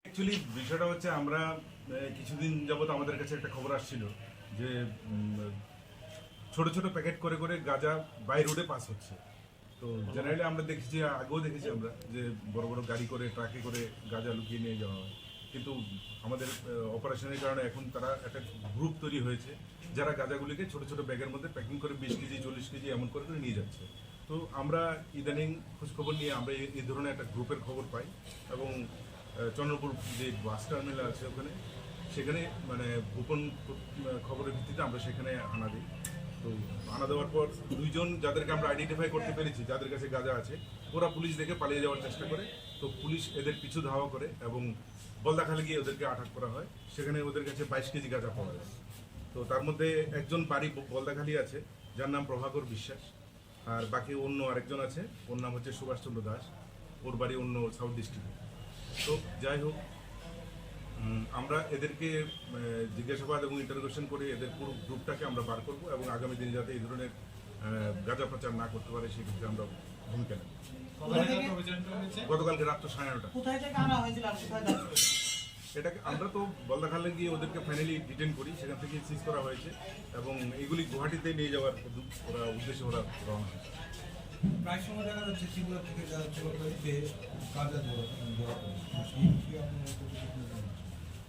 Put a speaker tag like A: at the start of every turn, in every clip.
A: Actually বিষয়টা হচ্ছে আমরা কিছুদিন যাবত আমাদের কাছে একটা খবর আসছিল যে ছোট ছোট প্যাকেট করে করে গাঁজা বাই রোডে পাস হচ্ছে। তো জেনারেলি আমরা দেখেছি, আগেও দেখেছি আমরা, যে বড় বড় গাড়ি করে ট্রাকে করে গাঁজা লুকিয়ে নিয়ে যাওয়া হয়। কিন্তু আমাদের অপারেশনের কারণে এখন তারা একটা গ্রুপ তৈরি হয়েছে যারা গাঁজাগুলিকে ছোট ছোট ব্যাগের মধ্যে প্যাকিং করে 20 কেজি 40 কেজি এমন করে করে নিয়ে যাচ্ছে। তো আমরা ইদানিং খোঁজখবর নিয়ে আমরা এই ধরনের একটা গ্রুপের খবর পাই এবং চন্দ্রপুর যে বাস টার্মিনাল আছে ওখানে, সেখানে মানে গোপন খবরের ভিত্তিতে আমরা সেখানে আনা দিই। তো আনা দেওয়ার পর দুইজন যাদেরকে আমরা আইডেন্টিফাই করতে পেরেছি যাদের কাছে গাঁজা আছে, ওরা পুলিশ দেখে পালিয়ে যাওয়ার চেষ্টা করে। তো পুলিশ এদের পিছু ধাওয়া করে এবং বলদাখালে গিয়ে ওদেরকে আটক করা হয়। সেখানে ওদের কাছে 22 কেজি গাঁজা পাওয়া যায়। তো তার মধ্যে একজন বাড়ি বলদাখালি আছে যার নাম প্রভাকর বিশ্বাস, আর বাকি অন্য আরেকজন আছে, ওর নাম হচ্ছে সুভাষচন্দ্র দাস, ওর বাড়ি অন্য সাউথ ডিস্ট্রিক্টে। তো যাই হোক, আমরা এদেরকে জিজ্ঞাসাবাদ এবং ইন্টারোগেশন করে এদের পুরো গ্রুপটাকে আমরা বার করবো এবং আগামী দিনে যাতে এই ধরনের গাঁজা প্রচার না করতে পারে সেক্ষেত্রে আমরা ভূমিকা নেব। গতকালকে রাত্র 9:30টা। এটাকে আমরা তো বলদাখালে গিয়ে ওদেরকে ফাইনালি ডিটেন করি, সেখান থেকে সিজ করা হয়েছে এবং এগুলি গুয়াহাটিতে নিয়ে যাওয়ার উদ্দেশ্যে ওরা রওনা হয়েছে।
B: প্রায় সময় দেখা যাচ্ছে ত্রিপুরা থেকে যারা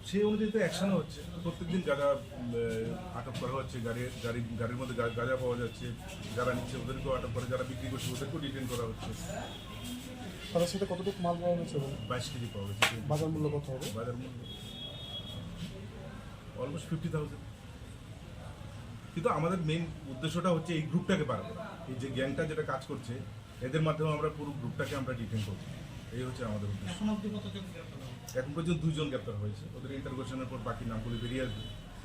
A: সেই অনুযায়ী তো অ্যাকশনও হচ্ছে। প্রত্যেকদিন গাঁজা আটক করা হচ্ছে, গাড়ির মধ্যে গাঁজা পাওয়া যাচ্ছে, যারা নিচ্ছে ওদেরকেও আটক করে, যারা বিক্রি করছে ওদেরকেও ডিটেন করা হচ্ছে।
C: তাদের সাথে কতটুকু মাল পাওয়া গেছে?
A: 22 কেজি পাওয়া গেছে।
C: বাজার মূল্য কত হবে?
A: বাজার মূল্য অলমোস্ট 50,000। কিন্তু আমাদের মেইন উদ্দেশ্যটা হচ্ছে এই গ্রুপটাকে বার করা। এই যে গ্যাংটা যেটা কাজ করছে এদের মাধ্যমে আমরা পুরো গ্রুপটাকে আমরা ডিটেন করছি, এই হচ্ছে আমাদের উদ্দেশ্য। এখন পর্যন্ত 2 জন গ্রেপ্তার হয়েছে। ওদের ইন্টারোগেশনের পর বাকি নামগুলি বেরিয়ে আসবে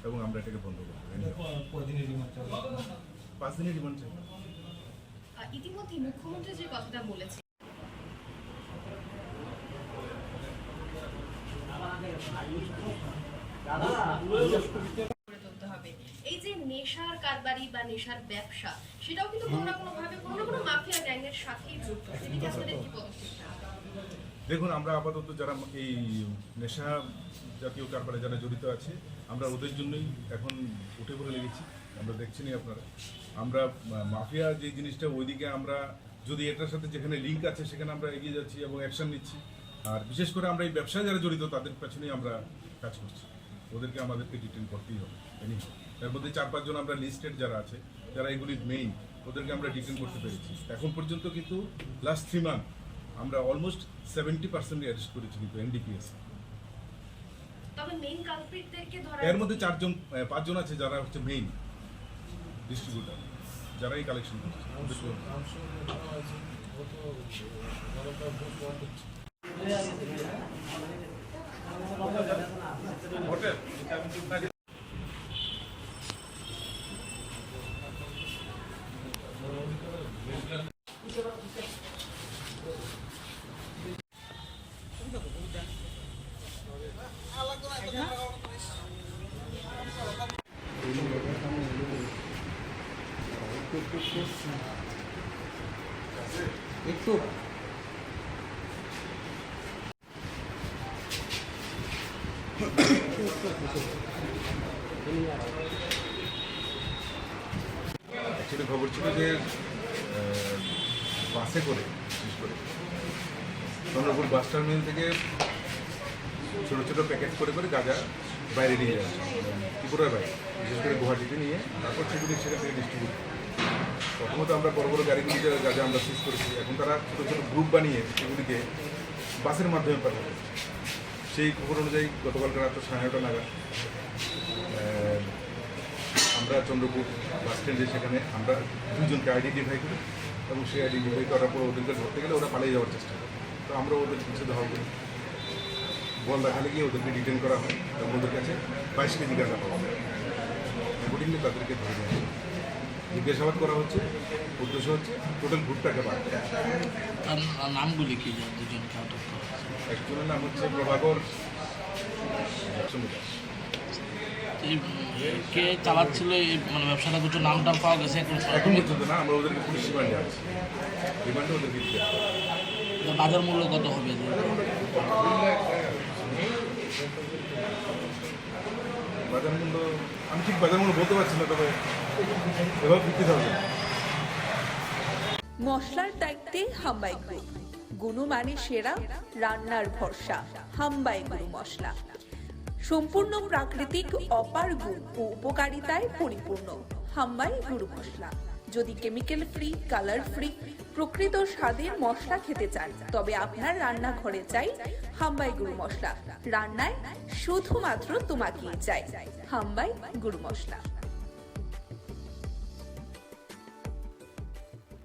A: এবং আমরা এটাকে বন্ধ করবো। 5 দিনের রিমান্ড চাই।
D: ইতিমধ্যে মুখ্যমন্ত্রী যে কথাটা বলেছে, এই যে নেশার কারবারি বা নেশার ব্যবসা, সেটাও কিন্তু কোনো না কোনো ভাবে কোনো না কোনো মাফিয়া গ্যাংয়ের সাথেই যুক্ত। সেদিকে আপনাদের কি পদক্ষেপ?
A: দেখুন, আমরা আপাতত যারা এই নেশা জাতীয় কারবারে যারা জড়িত আছে, আমরা ওদের জন্যই এখন উঠে পড়ে লেগেছি। আমরা দেখছেনই আপনারা, আমরা মাফিয়া যে জিনিসটা ওইদিকে আমরা যদি এটার সাথে যেখানে লিঙ্ক আছে সেখানে আমরা এগিয়ে যাচ্ছি এবং অ্যাকশন নিচ্ছি। আর বিশেষ করে আমরা এই ব্যবসায় যারা জড়িত তাদের পেছনেই আমরা কাজ করছি। ওদেরকে আমাদেরকে ডিটেন করতেই হবে। এর মধ্যে 4-5 জন আমরা লিস্টেড যারা আছে, যারা এগুলির মেইন, ওদেরকে আমরা ডিটেন করতে পেরেছি। এখন পর্যন্ত কিন্তু লাস্ট 3 মান্থ আমরা অলমোস্ট 70% অ্যারেস্ট করেছি কিন্তু এনডিপিএস। এর মধ্যে 5 জন আছে যারা হচ্ছে মেইন ডিস্ট্রিবিউটার, যারাই কালেকশন করছে।
C: একটু
A: অ্যাকচুয়ালি খবর ছিল যে বাসে করে, বিশেষ করে চন্দ্রপুর বাস টার্মিনাল থেকে ছোটো ছোটো প্যাকেট করে করে গাঁজা বাইরে নিয়ে যাওয়া, ত্রিপুরার বাইরে, বিশেষ করে গুয়াহাটিতে নিয়ে তারপর সেগুলি সেখান থেকে ডিস্ট্রিবিউট। প্রথমত আমরা বড় বড় গাড়িগুলি গাঁজা আমরা সিজ করেছি। এখন তারা ছোটো ছোটো গ্রুপ বানিয়ে সেগুলিকে বাসের মাধ্যমে পাঠাবে। সেই খবর অনুযায়ী গতকালকে রাত্র 9:30 নাগাদ আমরা চন্দ্রপুর বাস স্ট্যান্ডে সেখানে আমরা 2 জনকে আইডেন্টিফাই করি এবং সেই আইডেন্টিফাই করার পর ওদেরকে ধরতে গেলে ওরা পালিয়ে যাওয়ার চেষ্টা করে। তো আমরা ওদের পিছু ধাওয়া করি, বলদাখালে গিয়ে ওদেরকে ডিটেন করা হয় এবং ওদের কাছে 22 কেজি গাঁজা পাওয়া যায়। অ্যাকর্ডিংলি তাদেরকে ধরে নেওয়া হয়, জিজ্ঞাসাবাদ করা হচ্ছে। উদ্দেশ্য হচ্ছে টোটাল গ্রুপটাকে বার করা।
E: নামগুলি কি? 2 জনকে আটক করা।
A: একজনের নাম হচ্ছে প্রভাকর দাস।
E: এই কে চালাচ্ছিল এই মানে ব্যবসাটা, কিছু নাম টাম পাওয়া গেছে এখন?
A: এখন পর্যন্ত না, আমরা ওদেরকে পুলিশ রিমান্ডে আছি, রিমান্ডে ওদেরকে দিতে হবে।
E: বাজার মূল্য কত হবে?
A: বাজার মূল্য আমি ঠিক বাজার মূল্য বলতে পারছি না, তবে এবার বিক্রি হবে।
F: মশলার দায়িত্বে হাম্বাই গ্রুপ, গুণমানে সেরা, রান্নার ভরসা। হাম্বাই গুরু মশলা সম্পূর্ণ প্রাকৃতিক, অপার গুণ ও উপকারিতায় পরিপূর্ণ। হাম্বাই গুরু মশলা। যদি কেমিক্যাল ফ্রি, কালার ফ্রি, প্রকৃত স্বাদের মশলা খেতে চান, তবে আপনার রান্নাঘরে চাই হাম্বাই গুরু মশলা। রান্নায় শুধুমাত্র তোমাকেই চাই হাম্বাই গুরু মশলা।